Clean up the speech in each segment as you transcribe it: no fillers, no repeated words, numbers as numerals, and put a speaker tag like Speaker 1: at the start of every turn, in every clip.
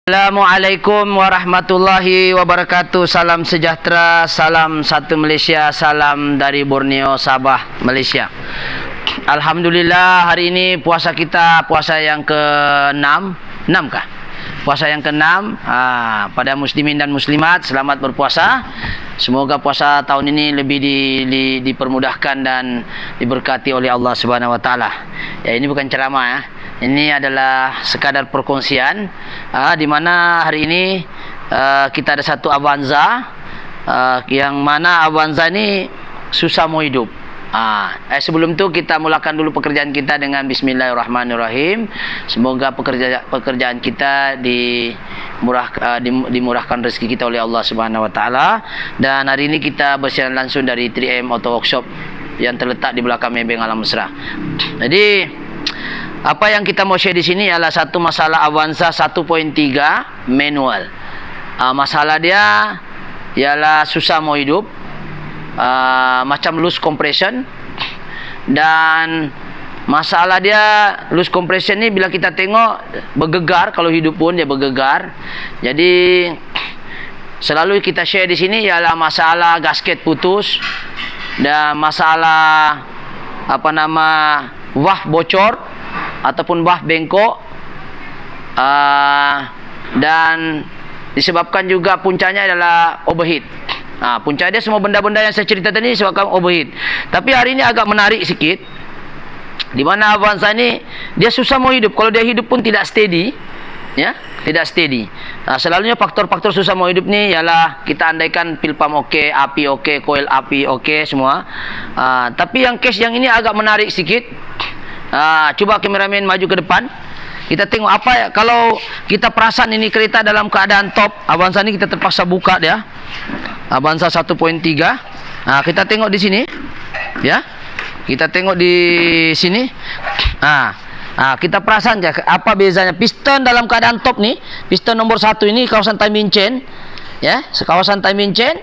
Speaker 1: Assalamualaikum warahmatullahi wabarakatuh. Salam sejahtera, salam satu Malaysia, salam dari Borneo, Sabah, Malaysia. Alhamdulillah, hari ini puasa kita puasa yang ke-6. 6 kah? Puasa yang ke-6. Pada muslimin dan muslimat, selamat berpuasa. Semoga puasa tahun ini lebih dipermudahkan dan diberkati oleh Allah Subhanahu wa taala. Ya, ini bukan ceramah ya. Ini adalah sekadar perkongsian di mana hari ini kita ada satu Avanza yang mana Avanza ini susah mau hidup. Sebelum itu kita mulakan dulu pekerjaan kita dengan Bismillahirrahmanirrahim. Semoga pekerjaan kita dimurahkan rezeki kita oleh Allah Subhanahu wa taala. Dan hari ini kita bersiaran langsung dari 3M Auto Workshop yang terletak di belakang Maybank Alam Mesra. Jadi apa yang kita mau share di sini adalah satu masalah Avanza 1.3 manual. Masalah dia ialah susah mau hidup, macam loose compression. Dan masalah dia loose compression ni bila kita tengok bergegar, kalau hidup pun dia bergegar. Jadi selalu kita share di sini ialah masalah gasket putus dan masalah valve bocor ataupun valve bengkok, dan disebabkan juga puncanya adalah overheat. Punca dia semua benda-benda yang saya cerita tadi disebabkan overheat. Tapi hari ini agak menarik sikit, di mana Avanza ni dia susah mau hidup. Kalau dia hidup pun tidak steady, ya, tidak steady. Selalunya faktor-faktor susah mau hidup ni ialah kita andaikan pil pump okey, api okey, coil api okey semua. Tapi yang case yang ini agak menarik sikit. Coba kameramen maju ke depan. Kita tengok apa ya, kalau kita perasan ini kereta dalam keadaan top. Avanza ni kita terpaksa buka dia. Avanza 1.3. Kita tengok di sini. Ya. Kita tengok di sini. Kita perasan je apa bezanya piston dalam keadaan top ni. Piston nomor 1 ini kawasan timing chain. Ya, kawasan timing chain.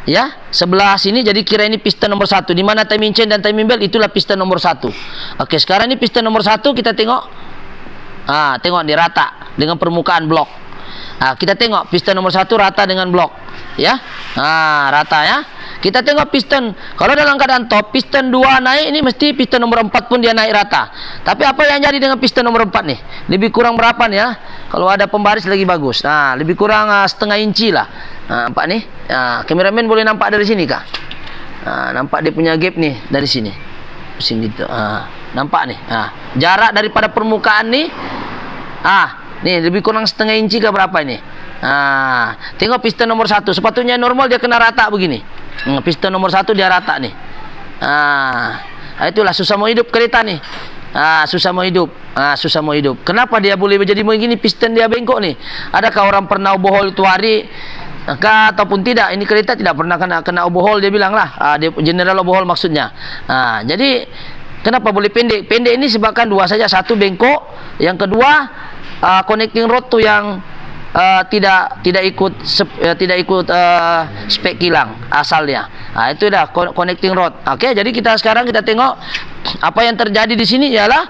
Speaker 1: Ya, sebelah sini jadi kira ini piston nomor 1. Di mana timing chain dan timing belt itulah piston nomor 1. Okey, sekarang ini piston nomor 1 kita tengok. Tengok dia rata dengan permukaan blok. Kita tengok piston nomor 1 rata dengan blok. Ya. Rata ya. Kita tengok piston, kalau dalam keadaan top, piston 2 naik ini mesti piston nomor 4 pun dia naik rata. Tapi apa yang jadi dengan piston nomor 4 nih? Lebih kurang berapa nih ya? Kalau ada pembaris lagi bagus. Lebih kurang setengah inci lah. Nampak nih? Kameramen boleh nampak dari sini kah? Nampak dia punya gap nih dari sini. Sini gitu. Nampak nih. Jarak daripada permukaan nih. Nih lebih kurang setengah inci ke berapa ini? Tengok piston nomor 1. Sepatutnya normal dia kena rata begini. Piston nomor 1 dia rata nih. Itulah susah mau hidup kereta nih. Susah mau hidup. Susah mau hidup. Kenapa dia boleh menjadi begini? Piston dia bengkok nih. Adakah orang pernah overhaul itu hari? Ataupun tidak? Ini kereta tidak pernah kena overhaul, dia bilang lah. Dia general overhaul maksudnya. Jadi kenapa boleh pendek? Pendek ini sebabkan dua saja. Satu bengkok, yang kedua connecting rod tu yang tidak ikut spek kilang asalnya. Itu dah connecting rod. Okey, jadi kita sekarang kita tengok apa yang terjadi di sini ialah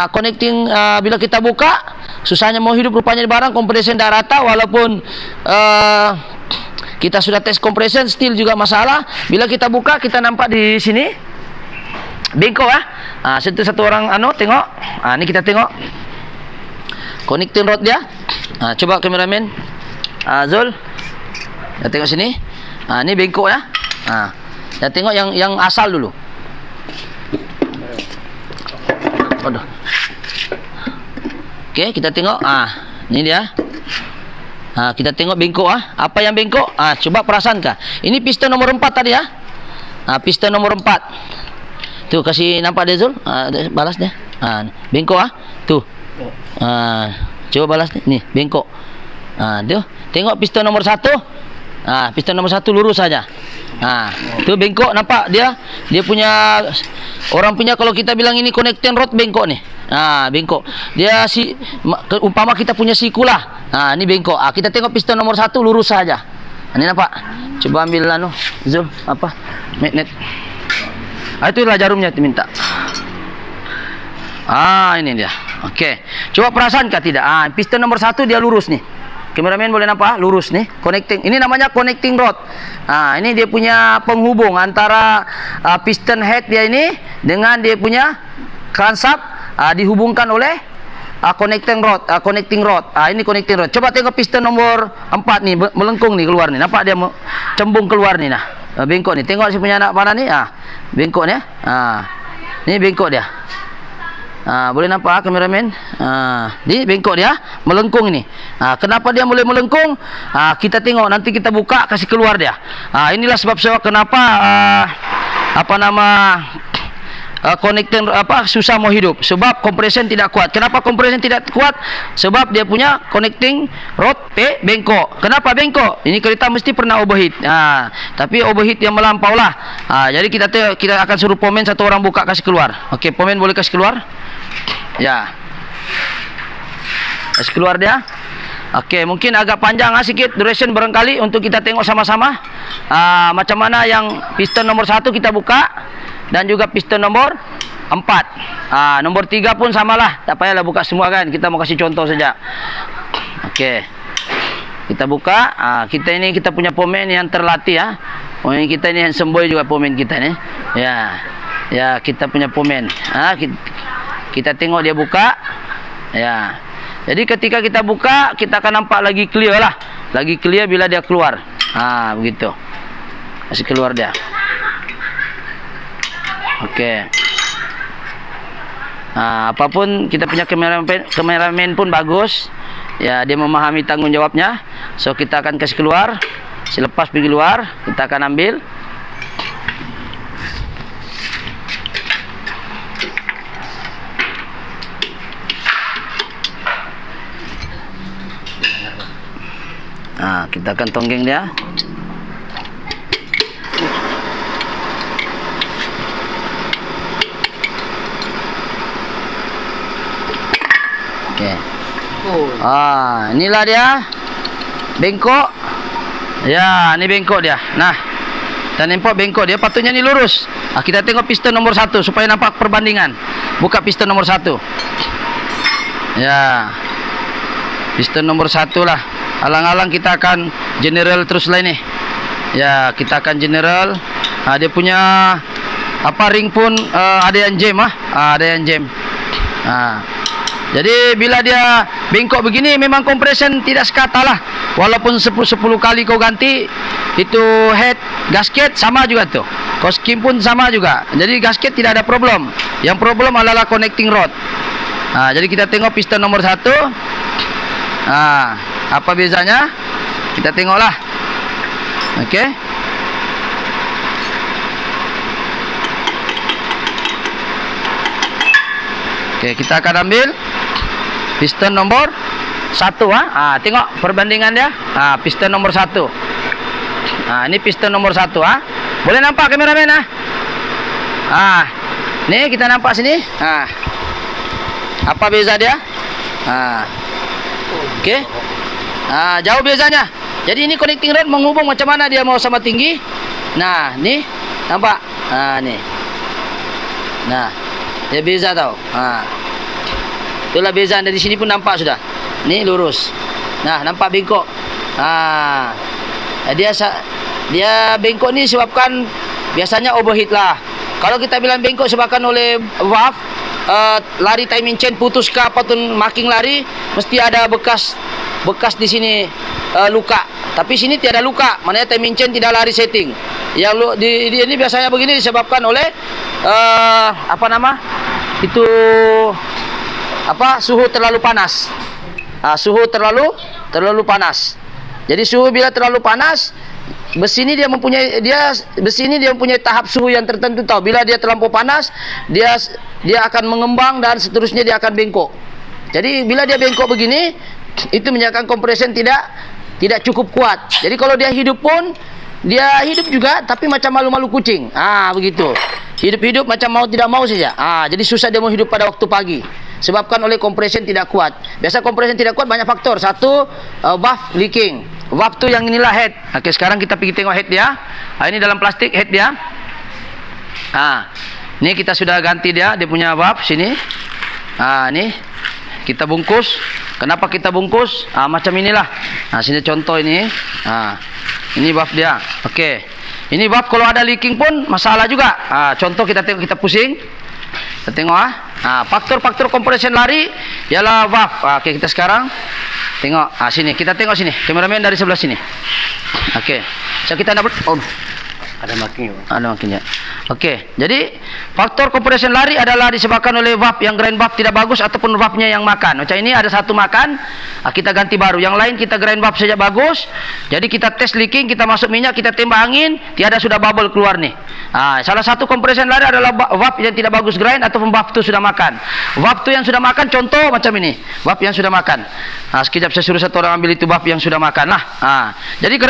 Speaker 1: connecting bila kita buka susahnya mau hidup rupanya di barang. Compression dah rata walaupun kita sudah tes compression, still juga masalah. Bila kita buka kita nampak di sini bengkok ya. Satu orang tengok. Ni kita tengok connecting rod dia. Coba kameramen Zul, kita tengok sini. Ni bengkok ya. Kita tengok yang asal dulu. Aduh. Okey, kita tengok. Ni dia. Kita tengok bengkok Apa yang bengkok? Coba perasankah? Ini piston nomor 4 tadi ya. Piston nomor 4. Tu kasih nampak dia Zul? Balas dia. Bengkok tu. Coba balas ni bengkok. Tu tengok piston nomor 1. Piston nomor 1 lurus saja. Tu bengkok, nampak dia punya, orang punya kalau kita bilang ini connecting rod bengkok nih. Bengkok. Dia umpama kita punya siku lah. Ni bengkok. Kita tengok piston nomor 1 lurus saja. Ni nampak. Coba ambil Zul magnet. Itulah jarumnya minta. Ini dia. Okey. Coba perasankah tidak? Piston nomor 1 dia lurus nih. Kameramen boleh nampak? Lurus nih. Connecting. Ini namanya connecting rod. Ini dia punya penghubung antara piston head dia ini dengan dia punya crankshaft, dihubungkan oleh connecting rod. Ini connecting rod. Coba tengok piston nomor 4 nih, melengkung nih keluar nih. Nampak dia cembung keluar nih nah. Bengkok nih. Tengok si punya anak panah nih. Bengkok nih. Ni bengkok dia. Boleh nampak kameramen? Ni bengkok dia, melengkung ini. Kenapa dia mulai melengkung? Kita tengok, nanti kita buka, kasih keluar dia. Inilah sebab kenapa connecting susah mau hidup, sebab compression tidak kuat. Kenapa compression tidak kuat? Sebab dia punya connecting rod bengkok. Kenapa bengkok? Ini kereta mesti pernah overheat. Tapi overheat yang melampau lah. Jadi kita akan suruh pomen satu orang buka, kasih keluar. Okey, pomen boleh kasih keluar? Ya. Kasih keluar dia. Okey, mungkin agak panjang sedikit duration barangkali untuk kita tengok sama-sama macam mana yang piston nomor 1 kita buka. Dan juga piston nomor 4. Nomor 3 pun samalah. Tak payahlah buka semua kan. Kita mau kasih contoh saja. Okey. Kita buka. Kita punya pomen yang terlatih ya. Pomen kita ini handsome boy juga pomen kita ni. Ya, kita punya pomen. Kita tengok dia buka. Ya. Jadi ketika kita buka, kita akan nampak lagi clear lah. Lagi clear bila dia keluar. Begitu. Kasih keluar dia. Okey. Apapun kita punya kameramen pun bagus. Ya, dia memahami tanggungjawabnya. So kita akan kasih keluar. Selepas pergi keluar, kita akan ambil. Kita akan tonggeng dia. Inilah dia bengkok. Ya, ini bengkok dia. Nah, kita nampak bengkok dia, patutnya ni lurus. Kita tengok piston nomor 1 supaya nampak perbandingan. Buka piston nomor 1. Ya, piston nomor 1 lah. Alang-alang kita akan general terus lah ini. Ya, kita akan general. Dia punya ring pun ada yang jam ada yang jam. Jadi bila dia bengkok begini, memang compression tidak sekata lah. Walaupun 10 kali kau ganti, itu head gasket sama juga tuh. Koskim pun sama juga. Jadi gasket tidak ada problem. Yang problem adalah connecting rod. Jadi kita tengok piston nomor 1. Apa bezanya? Kita tengoklah. Okey. Okey, kita akan ambil piston nomor 1. Tengok perbandingan dia. Piston nomor 1. Ini piston nomor 1. Boleh nampak kameramen? Ni kita nampak sini. Apa beza dia? Okey. Jauh bezanya. Jadi ini connecting rod menghubung macam mana dia mau sama tinggi. Nah, ni nampak. Ni. Nah, dia beza tau. Itulah beza, dari sini pun nampak sudah. Ni lurus. Nah, nampak bengkok. Dia bengkok ni sebabkan biasanya overheat lah. Kalau kita bilang bengkok sebabkan oleh valve, lari timing chain putus ke apa tu marking lari, mesti ada bekas di sini luka. Tapi sini tiada luka, maknanya timing chain tidak lari setting. Yang ini biasanya begini disebabkan oleh suhu terlalu panas. Suhu terlalu panas. Jadi suhu bila terlalu panas, besi ini dia mempunyai tahap suhu yang tertentu tahu. Bila dia terlampau panas, dia akan mengembang dan seterusnya dia akan bengkok. Jadi bila dia bengkok begini, itu menyebabkan compression tidak cukup kuat. Jadi kalau dia hidup pun, dia hidup juga tapi macam malu-malu kucing. Begitu. Hidup-hidup macam mau tidak mau saja. Jadi susah dia mau hidup pada waktu pagi. Sebabkan oleh compression tidak kuat. Biasa compression tidak kuat banyak faktor. Satu, valve leaking. Valve tu yang inilah head. Okey, sekarang kita pergi tengok head dia. Ini dalam plastik head dia. Ini kita sudah ganti dia punya valve sini. Ni kita bungkus. Kenapa kita bungkus? Macam inilah. Sini contoh ini. Ini valve dia. Okey. Ini valve kalau ada leaking pun masalah juga. Contoh kita tengok, kita pusing. Kita tengok faktor-faktor compression lari ialah valve. Okey, kita sekarang tengok sini. Kita tengok sini. Kameramen dari sebelah sini. Okey. So kita dapat ada markingnya. Okey. Jadi faktor compression lari adalah disebabkan oleh valve yang grind valve tidak bagus ataupun valve-nya yang makan. Macam ini ada satu makan, kita ganti baru. Yang lain kita grind valve saja bagus. Jadi kita tes leaking, kita masuk minyak, kita tembak angin, tiada sudah bubble keluar nih. Salah satu compression lari adalah valve yang tidak bagus grind ataupun valve itu sudah makan. Valve itu yang sudah makan, contoh macam ini. Valve yang sudah makan. Sekejap saya suruh satu orang ambil itu valve yang sudah makan lah. Jadi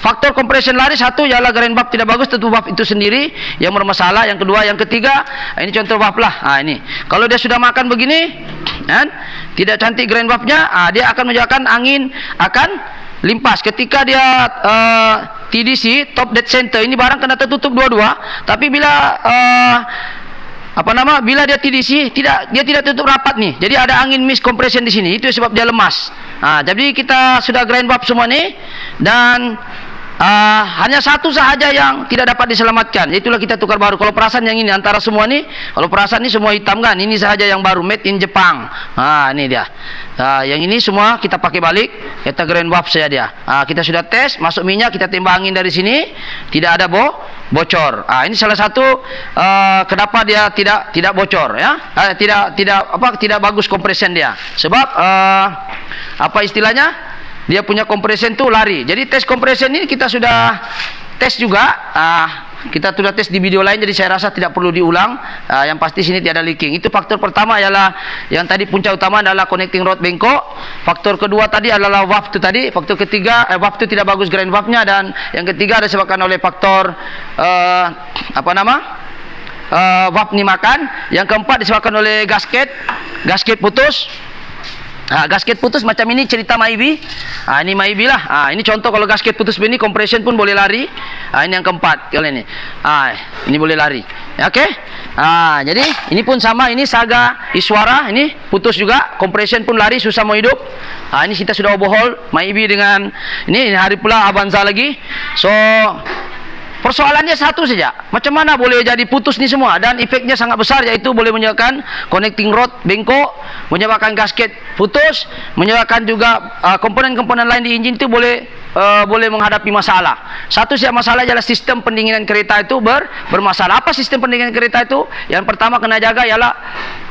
Speaker 1: faktor compression lari satu ialah grind valve tidak bagus, tentu valve itu sendiri yang bermasalah. Yang kedua, yang ketiga, ini contoh valve lah. Ini kalau dia sudah makan begini, kan, tidak cantik grind valve-nya, dia akan menyebabkan angin akan limpas. Ketika dia TDC, top dead center, ini barang kena tertutup dua-dua. Tapi bila bila dia TDC, dia tidak tutup rapat nih. Jadi ada angin miscompression di sini. Itu sebab dia lemas. Jadi kita sudah grind valve semua nih, dan hanya satu sahaja yang tidak dapat diselamatkan. Itulah kita tukar baru. Kalau perasan yang ini antara semua ni, kalau perasan ni semua hitam kan, ini sahaja yang baru, made in Jepang. Ini dia. Yang ini semua kita pakai balik, kita grind valve saja dia. Kita sudah tes, masuk minyak, kita tembak angin dari sini, tidak ada bocor. Ini salah satu kenapa dia tidak bocor ya. Tidak bagus compression dia. Sebab apa istilahnya? Dia punya compression tu lari. Jadi tes compression ini kita sudah tes juga. Kita sudah tes di video lain, jadi saya rasa tidak perlu diulang. Yang pasti sini tiada leaking. Itu faktor pertama ialah yang tadi punca utama adalah connecting rod bengkok. Faktor kedua tadi adalah valve itu tadi. Faktor ketiga valve itu tidak bagus grind valve-nya, dan yang ketiga disebabkan oleh faktor valve ni makan. Yang keempat disebabkan oleh gasket putus. Gasket putus macam ini cerita Maibi. Ini Maibi lah. Ini contoh kalau gasket putus begini, compression pun boleh lari. Ini yang keempat kalau ini. Ini boleh lari. Okey. Jadi ini pun sama. Ini Saga Iswara. Ini putus juga. Compression pun lari, susah mau hidup. Ini kita sudah overhaul Maibi dengan ini hari pula Avanza lagi. So persoalannya satu saja, macam mana boleh jadi putus ni semua, dan efeknya sangat besar, iaitu boleh menyebabkan connecting rod bengkok, menyebabkan gasket putus, menyebabkan juga komponen-komponen lain di enjin itu boleh menghadapi masalah. Satu saja masalah adalah sistem pendinginan kereta itu bermasalah. Apa sistem pendinginan kereta itu? Yang pertama kena jaga ialah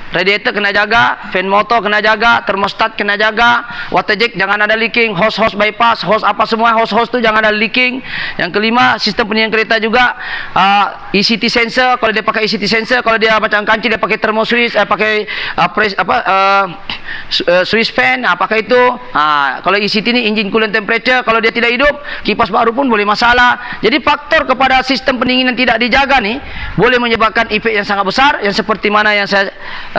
Speaker 1: radiator kena jaga, fan motor kena jaga, termostat kena jaga, water jet jangan ada leaking, hose bypass, hose apa semua, hose tu jangan ada leaking. Yang kelima, sistem pendingin kereta juga ECT sensor. Kalau dia pakai ECT sensor, kalau dia macam kanci dia pakai thermo switch, pakai switch fan, pakai itu. Kalau ECT ni engine coolant temperature, kalau dia tidak hidup, kipas baru pun boleh masalah. Jadi faktor kepada sistem pendinginan tidak dijaga ni boleh menyebabkan efek yang sangat besar, yang seperti mana yang saya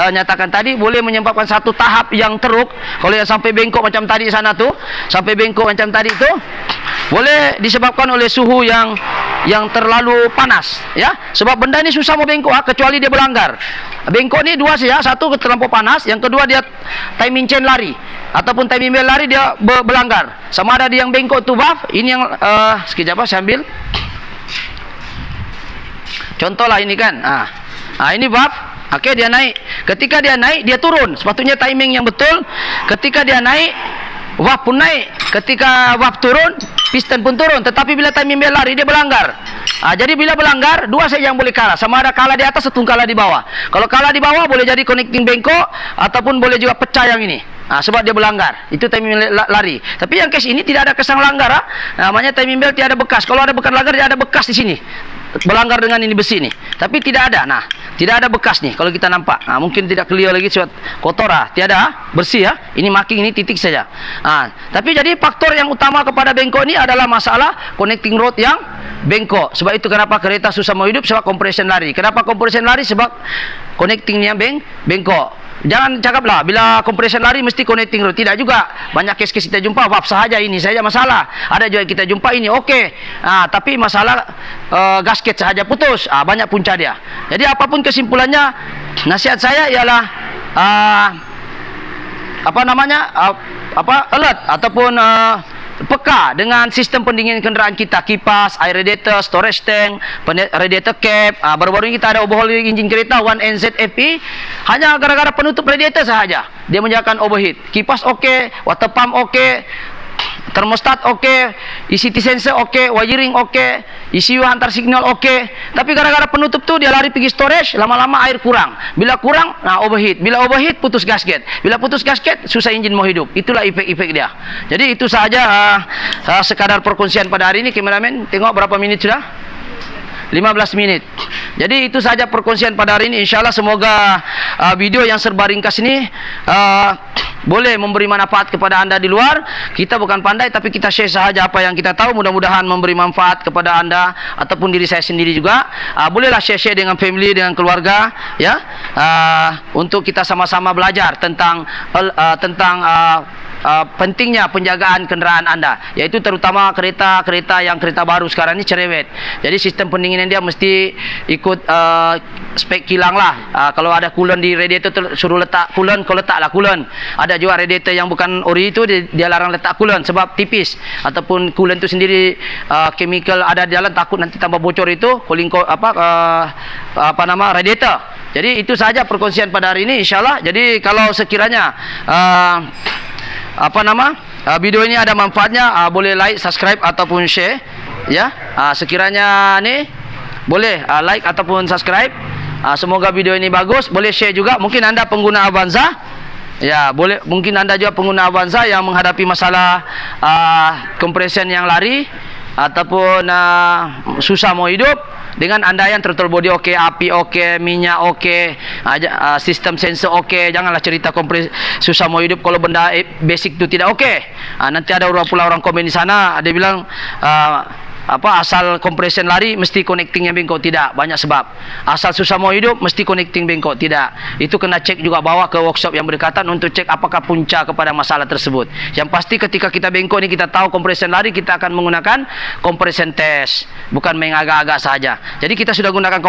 Speaker 1: nyatakan tadi, boleh menyebabkan satu tahap yang teruk. Kalau yang sampai bengkok macam tadi sana tu, sampai bengkok macam tadi tu, boleh disebabkan oleh suhu yang terlalu panas ya. Sebab benda ni susah mau bengkok kecuali dia berlanggar. Bengkok ni dua saja, satu terlampau panas, yang kedua dia timing chain lari ataupun timing belt lari dia berlanggar. Sama ada dia yang bengkok tu valve, ini yang sekejap saya ambil contoh lah ini kan. Ini valve. Okey, dia naik. Ketika dia naik, dia turun. Sepatutnya timing yang betul. Ketika dia naik, valve pun naik. Ketika valve turun, piston pun turun. Tetapi bila timing belt lari, dia berlanggar. Jadi bila berlanggar, dua saja yang boleh kalah. Sama ada kalah di atas atau kalah di bawah. Kalau kalah di bawah, boleh jadi connecting bengkok ataupun boleh juga pecah yang ini. Sebab dia berlanggar. Itu timing lari. Tapi yang case ini tidak ada kesan langgar. Namanya timing belt tiada bekas. Kalau ada bekas langgar, dia ada bekas di sini. Berlanggar dengan ini besi ni. Tapi tidak ada. Tidak ada bekas nih kalau kita nampak. Mungkin tidak clear lagi sebab kotor tiada, bersih ya. Ini marking, ini titik saja. Tapi jadi faktor yang utama kepada bengkok ini adalah masalah connecting rod yang bengkok. Sebab itu kenapa kereta susah mau hidup, sebab compression lari. Kenapa compression lari? Sebab connectingnya bengkok. Jangan cakaplah bila compression lari mesti connecting rod. Tidak juga. Banyak kes-kes kita jumpa valve sahaja ini saja masalah. Ada juga kita jumpa ini okey. Tapi masalah gasket sahaja putus. Banyak punca dia. Jadi apapun kesimpulannya, nasihat saya ialah alert ataupun peka dengan sistem pendingin kenderaan kita, kipas, air radiator, storage tank, radiator cap. Baru-baru ini kita ada overhaul enjin kereta 1NZ FE, hanya gara-gara penutup radiator sahaja dia menyebabkan overheat. Kipas okey, water pump okey, termostat okey, ECT sensor okey, wiring okey, ECU hantar signal okey. Tapi gara-gara penutup tu dia lari pergi storage, lama-lama air kurang. Bila kurang, overheat. Bila overheat, putus gasket. Bila putus gasket, susah enjin mau hidup. Itulah efek-efek dia. Jadi itu sahaja sekadar perkongsian pada hari ini. Kameramen, tengok berapa minit sudah? 15 menit. Jadi itu saja perkongsian pada hari ini. InsyaAllah semoga video yang serba ringkas ini boleh memberi manfaat kepada anda di luar. Kita bukan pandai, tapi kita share sahaja apa yang kita tahu. Mudah-mudahan memberi manfaat kepada anda ataupun diri saya sendiri juga. Bolehlah share-share dengan family, dengan keluarga, ya, untuk kita sama-sama belajar tentang pentingnya penjagaan kenderaan anda, yaitu terutama kereta-kereta yang kereta baru sekarang ini cerewet. Jadi sistem pendinginan dia mesti ikut spek kilang lah. Kalau ada coolant di radiator suruh letak coolant, kau letaklah coolant. Ada juga radiator yang bukan ori itu dia larang letak coolant sebab tipis, ataupun coolant itu sendiri chemical ada di dalam, takut nanti tambah bocor itu cooling radiator. Jadi itu saja perkongsian pada hari ini insyaallah. Jadi kalau sekiranya video ini ada manfaatnya, boleh like, subscribe ataupun share, ya. Sekiranya ni boleh like ataupun subscribe. Semoga video ini bagus. Boleh share juga. Mungkin anda pengguna Avanza, ya, boleh. Mungkin anda juga pengguna Avanza yang menghadapi masalah compression yang lari ataupun susah mau hidup. Dengan andaian throttle body okey, api okey, minyak okey, sistem sensor okey. Janganlah cerita susah mau hidup kalau benda basic tu tidak okey. Nanti ada orang komen di sana, dia bilang asal compression lari mesti connecting yang bengkok. Tidak, banyak sebab. Asal susah mau hidup mesti connecting bengkok. Tidak, itu kena cek juga, bawa ke workshop yang berdekatan untuk cek apakah punca kepada masalah tersebut. Yang pasti ketika kita bengkok ni kita tahu compression lari, kita akan menggunakan compression test, bukan main agak-agak saja. Jadi kita sudah gunakan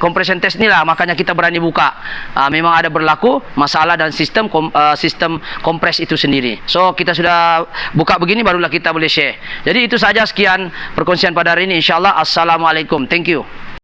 Speaker 1: compression test ni lah, makanya kita berani buka. Memang ada berlaku masalah dan sistem kompres itu sendiri. So kita sudah buka begini, barulah kita boleh share. Jadi itu saja, sekian perkongsian pada hari ini insyaallah. Assalamualaikum. Thank you.